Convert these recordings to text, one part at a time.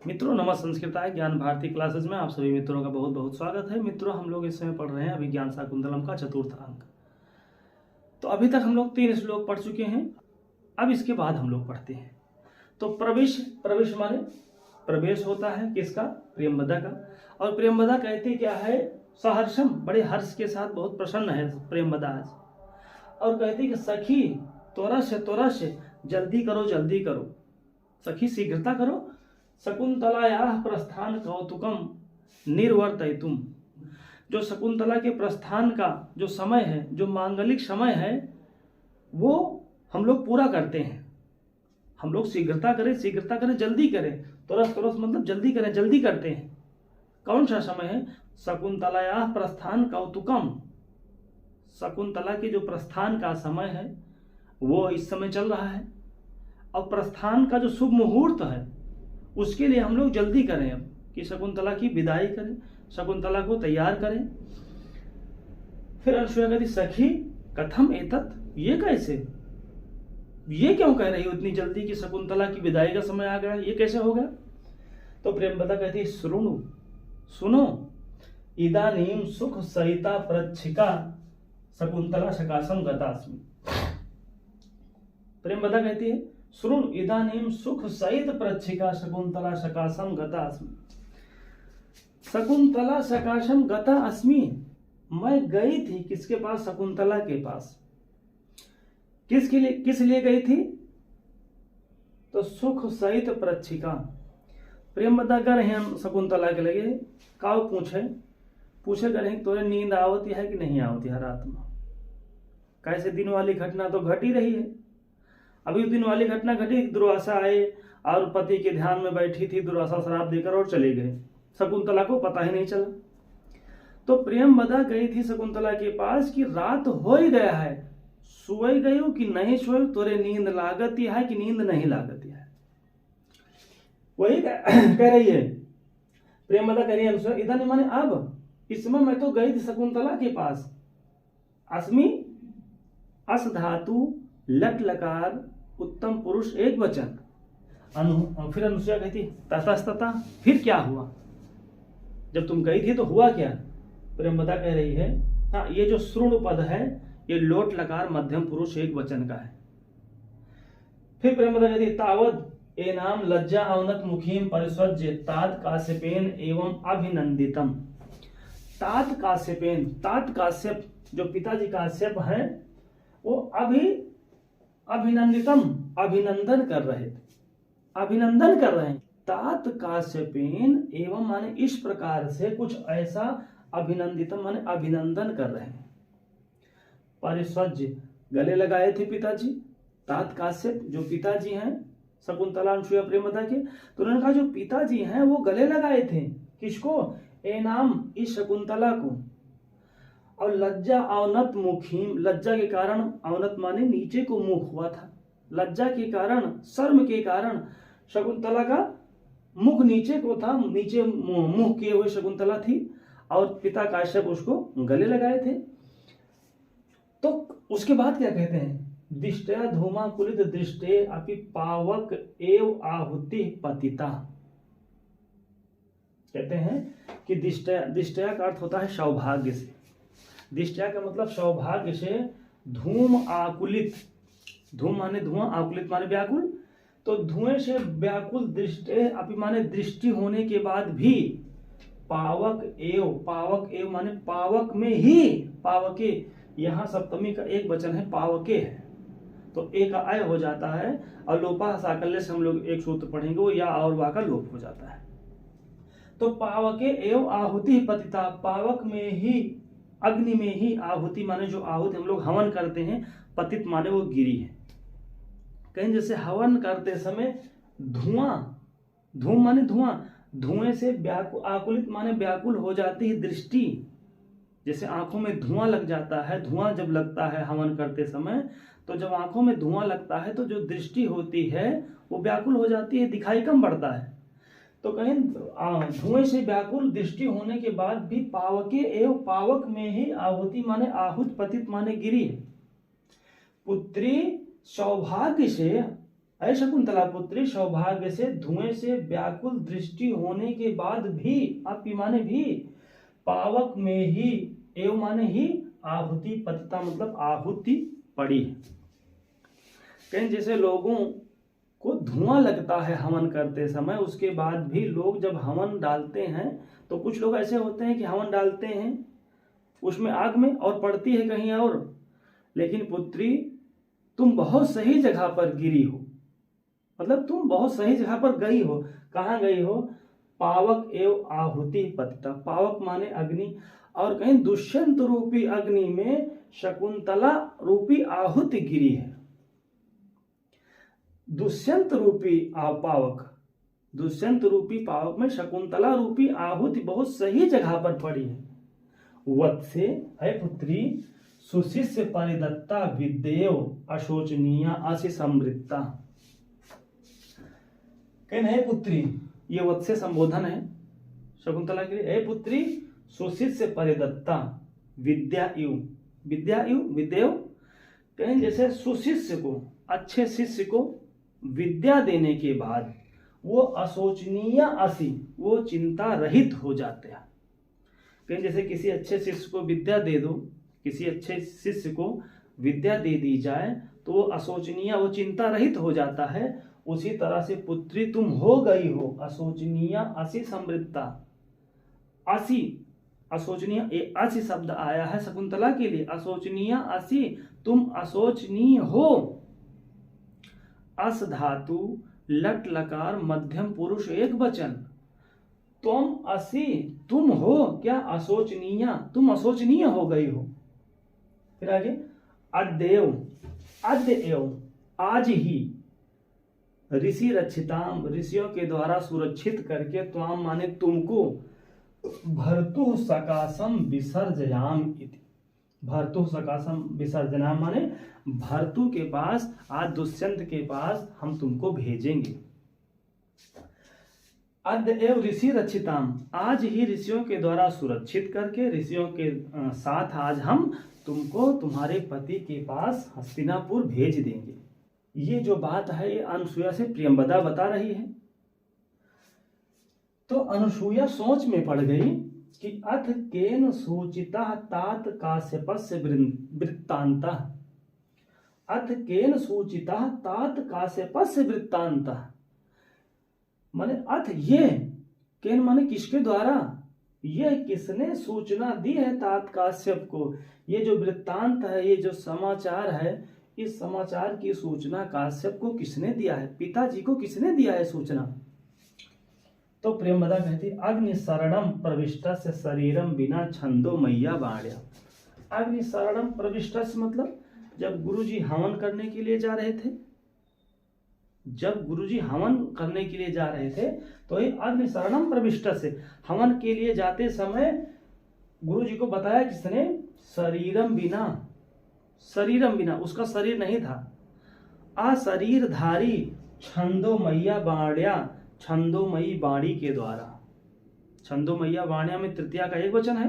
मित्रों नमः संस्कृताय ज्ञान भारती क्लासेज में आप सभी मित्रों का बहुत बहुत स्वागत है। मित्रों हम लोग इस समय पढ़ रहे हैं अभिज्ञान शाकुंतलम का चतुर्थ अंक। तो अभी तक हम लोग 3 श्लोक पढ़ चुके हैं। अब इसके बाद हम लोग पढ़ते हैं। तो प्रवेश, प्रवेश माने प्रवेश होता है किसका? प्रियंवदा का। और प्रियंवदा कहती क्या है? सहर्षम, बड़े हर्ष के साथ बहुत प्रसन्न है प्रियंवदा आज। और कहती कि सखी त्वरा से जल्दी करो, जल्दी करो सखी, शीघ्रता करो। शकुंतलायाः प्रस्थान कौतुकम निर्वर्तयितुम, जो शकुंतला के प्रस्थान का जो समय है, जो मांगलिक समय है, वो हम लोग पूरा करते हैं। हम लोग शीघ्रता करें, शीघ्रता करें, जल्दी करें। तुरस तुरस मतलब जल्दी करें, जल्दी करते हैं। कौन सा समय है? शकुंतलायाः प्रस्थान कौतुकम, शकुंतला के जो प्रस्थान का समय है वो इस समय चल रहा है। और प्रस्थान का जो शुभ मुहूर्त है उसके लिए हम लोग जल्दी करें अब कि शकुंतला की विदाई करें, शकुंतला को तैयार करें। फिर अनुसुईया कहती सखी कथम एतत्, ये कैसे, ये क्यों कह रही हो इतनी जल्दी कि शकुंतला की विदाई का समय आ गया, ये कैसे हो गया? तो प्रेमवदा कहती श्रुणु, सुनो, इदानीम सुख सहिता प्रच्छिका शकुंतला सकाशम गतास्मि। प्रेमवदा कहती है श्रुण इदानीम सुख सहित प्रच्छिका शकुंतला सकाशम गता अस्मि। शकुंतला सकाशम गता अस्मि, मैं गई थी किसके पास? शकुंतला के पास। किसके लिए, किस लिए गई थी? तो सुख सहित प्रच्छिका। प्रेमवदा कर रहे हैं शकुंतला के लगे काव पूछे कर रहे तोरे नींद आवती है कि नहीं आवती है रात में? कैसे दिन वाली घटना तो घट ही रही है। अभी दिन वाली घटना घटी, दुर्वासा आए और पति के ध्यान में बैठी थी, दुर्वासा शराब देकर और चले गए, शकुंतला को पता ही नहीं चला। तो प्रियंवदा गई थी शकुंतला के पास कि रात हो ही गया है, सोई गई हो कि नहीं सोई, तोरे नींद लागती है कि नींद नहीं लागती है, वही कह रही है। प्रियंवदा कह रही है इधर माने अब, इस समय मैं तो गई थी शकुंतला के पास। अस्मि अस धातु लट लकार उत्तम पुरुष एक वचन। फिर अनुसुईया कहती ततस्तता, फिर क्या हुआ? जब तुम गई थी तो हुआ क्या? प्रेमवदा कह रही है हाँ, ये जो श्रुण पद है ये लोट लकार मध्यम पुरुष एक वचन का है। फिर प्रेमवदा कहती तावद एनाम लज्जा अवनत मुखीम परिस्वज्य तात काश्यपेन एवं अभिनंदितम। तात काश्यपेन, तात काश्यप जो पिताजी काश्यप हैं वो अभिनंदितम, अभिनंदन कर रहे थे, अभिनंदन कर रहे हैं। तात काश्यपेन एवं माने इस प्रकार से, कुछ ऐसा, अभिनंदितम माने अभिनंदन कर रहे हैं। परिस्वज्य गले लगाए थे पिताजी, तात काश्यप जो पिताजी हैं शकुंतला अनुसुईया प्रेमवदा के, तो उन्होंने कहा जो पिताजी हैं वो गले लगाए थे किसको? एनाम, इस शकुंतला को। और लज्जा अवनत मुखीम, लज्जा के कारण, अवनत माने नीचे को मुख हुआ था, लज्जा के कारण, शर्म के कारण शकुंतला का मुख नीचे को था, नीचे मुंह किए हुए शकुंतला थी और पिता काश्यप उसको गले लगाए थे। तो उसके बाद क्या कहते हैं? दिष्टया धूमाकुलित दृष्टे अपि पावक एव आहुति पतिता। कहते हैं कि दिष्टया का अर्थ होता है सौभाग्य से। दिष्टया का मतलब सौभाग्य से, धूम आकुलित, धूम माने धुआं, आकुलित माने व्याकुल, तो धुएं से व्याकुल दृष्टि अपि माने दृष्टि होने के बाद भी, पावक एव माने पावक में ही, पावके, यहाँ सप्तमी का एक वचन है पावके है, तो एक अय हो जाता है और लोपा साकल्य से हम लोग एक सूत्र पढ़ेंगे, वो या और वा का लोप हो जाता है। तो पावके एव आहुति पतिता, पावक में ही, अग्नि में ही, आहुति माने जो आहुति हम लोग हवन करते हैं, पतित माने वो गिरी है। कहीं जैसे हवन करते समय धुआं, धूम माने धुआं, धुएं से व्याकुल, आकुलित माने व्याकुल हो जाती है दृष्टि। जैसे आंखों में धुआं लग जाता है, धुआं जब लगता है हवन करते समय, तो जब आंखों में धुआं लगता है तो जो दृष्टि होती है वो व्याकुल हो जाती है, दिखाई कम पड़ता है। तो कहीं धुएं से व्याकुल दृष्टि होने के बाद भी पावके एवं, पावक में ही, आहुति माने आहुत, पतित माने गिरी है। पुत्री सौभाग्य से है शकुंतला पुत्री, सौभाग्य से धुएं से व्याकुल दृष्टि होने के बाद भी, आप माने भी, पावक में ही, एवं माने ही, आहुति पतिता मतलब आहुति पड़ी है। कहीं जैसे लोगों को धुआं लगता है हवन करते समय, उसके बाद भी लोग जब हवन डालते हैं तो कुछ लोग ऐसे होते हैं कि हवन डालते हैं उसमें आग में और पड़ती है कहीं और। लेकिन पुत्री तुम बहुत सही जगह पर गिरी हो, मतलब तुम बहुत सही जगह पर गई हो। कहाँ गई हो? पावक एवं आहुति पतिता। पावक माने अग्नि, और कहीं दुष्यंत रूपी अग्नि में शकुंतला रूपी आहुति गिरी है। दुष्यंत रूपी पावक, दुष्यंत रूपी पावक में शकुंतला रूपी आहुति बहुत सही जगह पर पड़ी है। वत्से है पुत्री, सुशिष्य परिदत्ता विदेव अशोचनीय असि समृत्ता। कहना है पुत्री, ये वत्से संबोधन है शकुंतला के लिए। हे पुत्री, सुशिष्य परिदत्ता विद्या इव, विद्या इव विदेव, कहें जैसे सुशिष्य को, अच्छे शिष्य को विद्या देने के बाद वो अशोचनीय असि, वो चिंता रहित हो जाते हैं। कहीं जैसे किसी अच्छे शिष्य को विद्या दे दो, किसी अच्छे शिष्य को विद्या दे दी जाए तो वो अशोचनीय, वो चिंता रहित हो जाता है। उसी तरह से पुत्री तुम हो गई हो अशोचनीय असि समृद्धा। असि, अशोचनीय, ये असि शब्द आया है शकुंतला के लिए। अशोचनीय असि, तुम अशोचनीय हो। अस धातु लट लकार मध्यम पुरुष एक वचन। तुम असि, तुम हो क्या? अशोचनीय, तुम अशोचनीय हो गई हो। फिर आगे अद्येव, अद्य एवं आज ही, ऋषि रक्षिताम, ऋषियों के द्वारा सुरक्षित करके, त्वाम माने तुमको, भर्तु सकाशम विसर्जयाम इति। भर्तु सकाशम विसर्जनाम माने भर्तु के पास, आज दुष्यंत के पास हम तुमको भेजेंगे। अद्य एव ऋषि रक्षिताम, आज ही ऋषियों के द्वारा सुरक्षित करके, ऋषियों के साथ आज हम तुमको तुम्हारे पति के पास हस्तिनापुर भेज देंगे। ये जो बात है ये अनुसुईया से प्रियंवदा बता रही है। तो अनुसुईया सोच में पड़ गई कि अथ केन सूचिता तात काश्यपस्य वृत्तान्तः। अथ केन सूचिता तात काश्यपस्य वृत्तान्तः, माने अथ ये, केन माने किसके द्वारा, ये किसने सूचना दी है तात काश्यप को। ये जो वृत्तांत है, ये जो समाचार है, इस समाचार की सूचना काश्यप को किसने दिया है? पिताजी को किसने दिया है सूचना? तो प्रेमवदा कहती, अग्नि शरणम प्रविष्टस्य शरीरम बिना छंदो मैया बाण्या। अग्नि शरणम प्रविष्टस्य मतलब जब गुरुजी हवन करने के लिए जा रहे थे, जब गुरुजी हवन करने के लिए जा रहे थे तो ये अग्नि शरणम प्रविष्टस्य, हवन के लिए जाते समय गुरुजी को बताया किसने? शरीरम बिना, शरीरम बिना, उसका शरीर नहीं था। अशरीरधारी छंदोमय्या बाण्या, छंदोमयी बाणी के द्वारा। छंदोमय्या बाण्या में तृतीया का एक वचन है।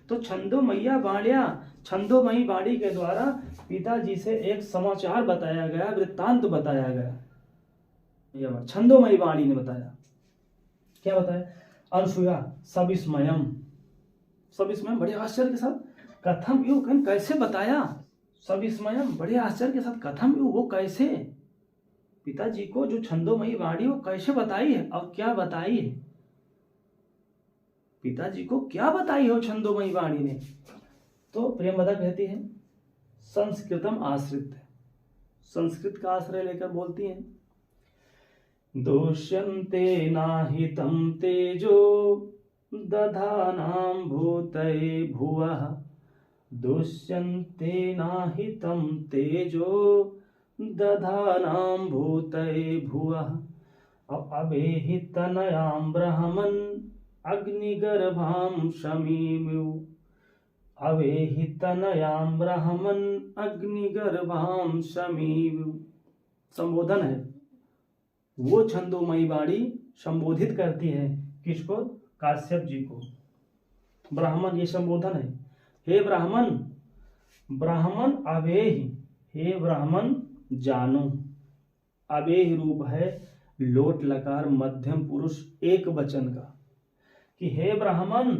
तो छंदोमय्या बाण्या, छंदोमयी बाणी के द्वारा पिताजी से एक समाचार बताया गया, वृत्तांत बताया गया। छंदोमयी बाणी ने बताया। क्या बताया? अनुसुईया सविस्मयम, सविस्मयम बड़े आश्चर्य के साथ, कथम यू, कैसे बताया? सविस्मयम बड़े आश्चर्य के साथ, कथम यू, वो कैसे? पिताजी को जो छंदोमयी वाणी वो कैसे बताई है और क्या बताई है? पिताजी को क्या बताई हो छंदोमयी वाणी ने? तो प्रेमवदा कहती है संस्कृतम आश्रित, संस्कृत का आश्रय लेकर बोलती हैं। दोष्यन्ते नाहितं तेजो दधानां भूतये भुवः, दुष्यन्ते नाहितं तेजो दधानां भूतये भुवः, अवेहितनयां ब्रह्मन् अग्निगर्भां शमीमु, अवेहितनयां ब्रह्मन् अग्निगर्भां शमीमु। संबोधन है, वो छंदोमयी वाणी संबोधित करती है किसको? काश्यप जी को। ब्राह्मण, ये संबोधन है। हे ब्राह्मण, ब्राह्मण अवेहि, हे ब्राह्मण जानो, अबेह रूप है लोट लकार मध्यम पुरुष एक वचन का कि हे ब्राह्मण,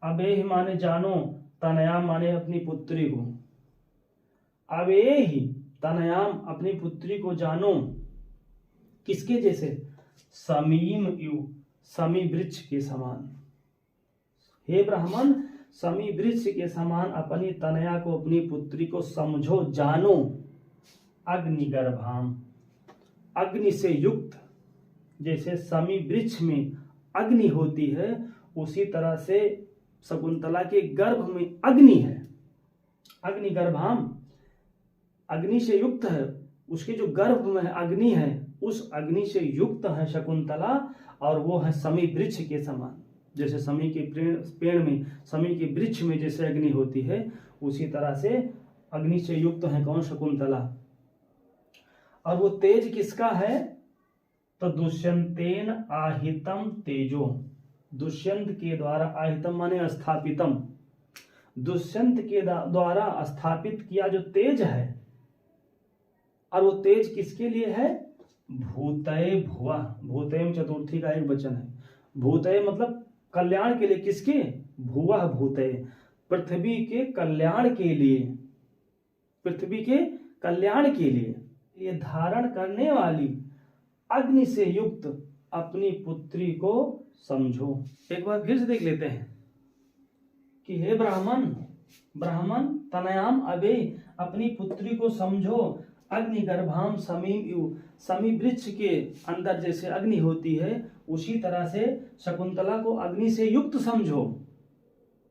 अबेह माने जानो, तनयाम माने अपनी पुत्री को, अबेह तनयाम अपनी पुत्री को जानो, किसके जैसे? समीम यु, समी वृक्ष के समान। हे ब्राह्मण, समी वृक्ष के समान अपनी तनया को, अपनी पुत्री को समझो, जानो। अग्निगर्भाम, अग्नि से युक्त, जैसे समी वृक्ष में अग्नि होती है उसी तरह से शकुंतला के गर्भ में अग्नि है। अग्निगर्भाम, अग्नि से युक्त है, उसके जो गर्भ में अग्नि है उस अग्नि से युक्त है शकुंतला, और वो है समी वृक्ष के समान। जैसे समी के पेड़ में, समी के वृक्ष में जैसे अग्नि होती है उसी तरह से अग्नि से युक्त है कौन? शकुंतला। और वो तेज किसका है? तो दुष्यंतेन आहितम तेजो, दुष्यंत के द्वारा, आहितम माने स्थापितम, दुष्यंत के द्वारा स्थापित किया जो तेज है। और वो तेज किसके लिए है? भूतय भुवा, भूतय चतुर्थी का एक वचन है। भूतय मतलब कल्याण के लिए, किसके? भुवा भूतय, पृथ्वी के कल्याण के लिए, पृथ्वी के कल्याण के लिए ये धारण करने वाली अग्नि से युक्त अपनी पुत्री को समझो। एक बार फिर से देख लेते हैं कि हे ब्राह्मण, ब्राह्मण तनयाम अबे, अपनी पुत्री को समझो। अग्निगर्भाम समीम यु, समी वृक्ष के अंदर जैसे अग्नि होती है उसी तरह से शकुंतला को अग्नि से युक्त समझो।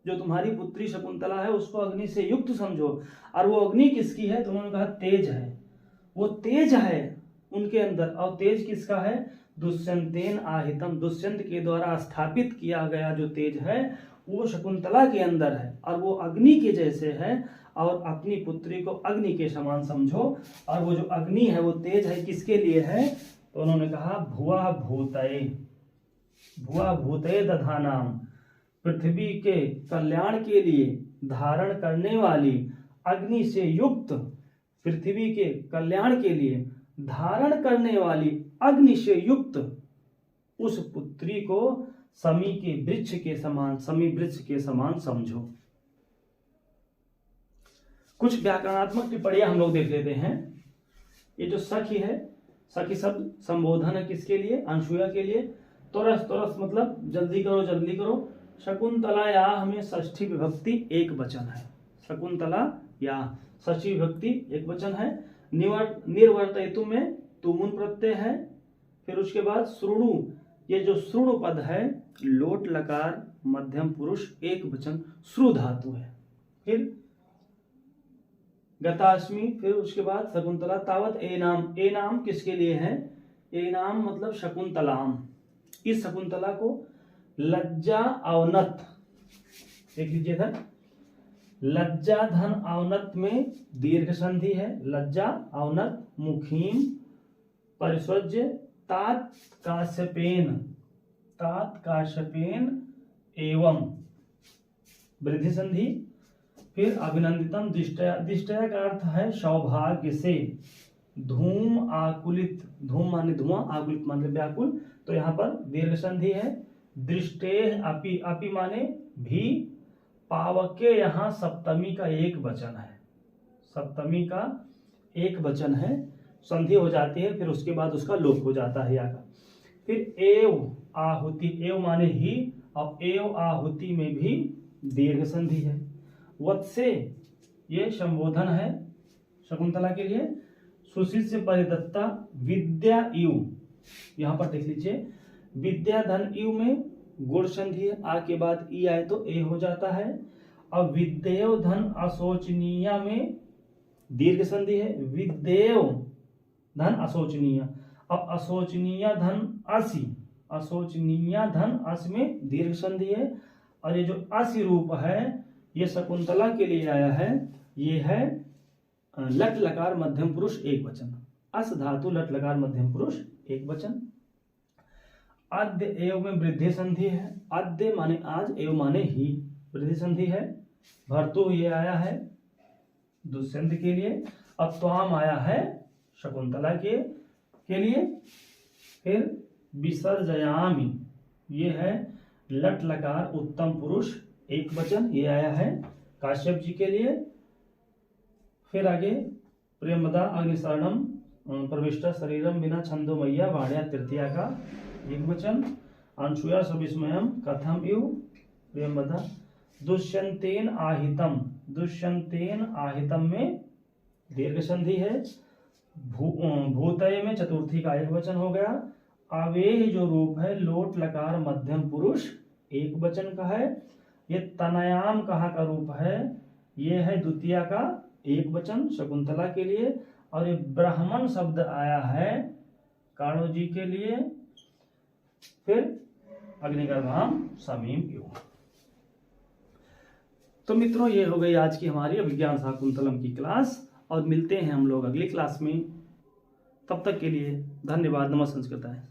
जो तुम्हारी पुत्री शकुंतला है उसको अग्नि से युक्त समझो। और वो अग्नि किसकी है? तो उन्होंने कहा तेज है, वो तेज है उनके अंदर। और तेज किसका है? दुष्यंतेन आहितम, दुष्यंत के द्वारा स्थापित किया गया जो तेज है वो शकुंतला के अंदर है और वो अग्नि के जैसे है। और अपनी पुत्री को अग्नि के समान समझो। और वो जो अग्नि है वो तेज है, किसके लिए है? तो उन्होंने कहा भुवा भूतये, भुवा भूतये दधानाम, पृथ्वी के कल्याण के लिए धारण करने वाली अग्नि से युक्त, पृथ्वी के कल्याण के लिए धारण करने वाली अग्नि से युक्त उस पुत्री को समी के वृक्ष के समान, समी वृक्ष के समान समझो। कुछ व्याकरणात्मक टिप्पणियां हम लोग देख लेते हैं। ये जो सखी है, सखी शब्द संबोधन है किसके लिए? अनसुया के लिए। तुरस, तुरस मतलब जल्दी करो, जल्दी करो। शकुंतला या हमें षष्ठी विभक्ति एक वचन है। शकुंतला या षष्ठी विभक्ति एक वचन है। निर्वर्तयतु में तुमुन प्रत्यय है। फिर उसके बाद श्रुणु, ये जो श्रुणु पद है लोट लकार मध्यम पुरुष एक वचन श्रु धातु है। फिर गताश्मी, फिर उसके बाद शकुंतला तावत ए नाम, ए नाम किसके लिए है? ए नाम मतलब शकुंतलाम। इस शकुंतला को लज्जा अवनत, देख लीजिए धन, लज्जा धन अवनत में दीर्घ संधि है। लज्जा अवनत मुखीम परिस्वज्य तात काश्यपेन, तात काश्यपेन एवं वृद्धि संधि। फिर अभिनंदितम दृष्टया, दृष्टया का अर्थ है सौभाग्य से। धूम आकुलित, धूम माने धुआं, आकुलित माने व्याकुल, तो यहाँ पर दीर्घ संधि है। दृष्टेह अपि, अपि माने भी। पावके यहाँ सप्तमी का एक वचन है, सप्तमी का एक वचन है, संधि हो जाती है फिर उसके बाद उसका लोप हो जाता है या का। फिर एव आहुति, एव माने ही, और एव आहुति में भी दीर्घ संधि है। वत्से ये संबोधन है शकुंतला के लिए। सुशिष्य परिदत्ता विद्या यु, यहां पर देख लीजिए विद्या धन यु में गुण संधि है, आ के बाद ई आए तो ए हो जाता है। और विद्येव धन अशोचनीय में दीर्घ संधि है। विद्येव धन अशोचनीय, अब अशोचनीय धन असि, अशोचनीय धन अस में दीर्घ संधि है। और ये जो असि रूप है ये शकुंतला के लिए आया है। ये है लट लकार मध्यम पुरुष एक वचन, अस धातु लट लकार मध्यम पुरुष एक वचन। आद्य एव में वृद्धि संधि है। आद्य माने आज, एव माने ही, वृद्धि संधि है। भर्तु ये आया है दुष्यंत के लिए। अब त्वाम आया है शकुंतला के के लिए। फिर विसर्जयामि, ये है लट लकार उत्तम पुरुष एक वचन, ये आया है काश्यप जी के लिए। फिर आगे प्रेमदा अग्निशरणम प्रविष्ट शरीरम बिना छंदोमय्या वाण्या तृतीया का एक वचन। अंशुया सविस्मयम कथम इव प्रेमदा दुष्यंतेन आहितम, दुष्यंतेन आहितम में दीर्घ संधि है। भूतय में चतुर्थी का एक वचन हो गया। आवेह जो रूप है लोट लकार मध्यम पुरुष एक वचन का है। ये तनयाम कहाँ का रूप है, ये है द्वितीया का एक वचन शकुंतला के लिए। और ये ब्राह्मण शब्द आया है काणो जी के लिए। फिर अग्निगर्भाम समीम युग। तो मित्रों ये हो गई आज की हमारी अभिज्ञान शाकुंतलम की क्लास, और मिलते हैं हम लोग अगली क्लास में। तब तक के लिए धन्यवाद। नमः संस्कृताय।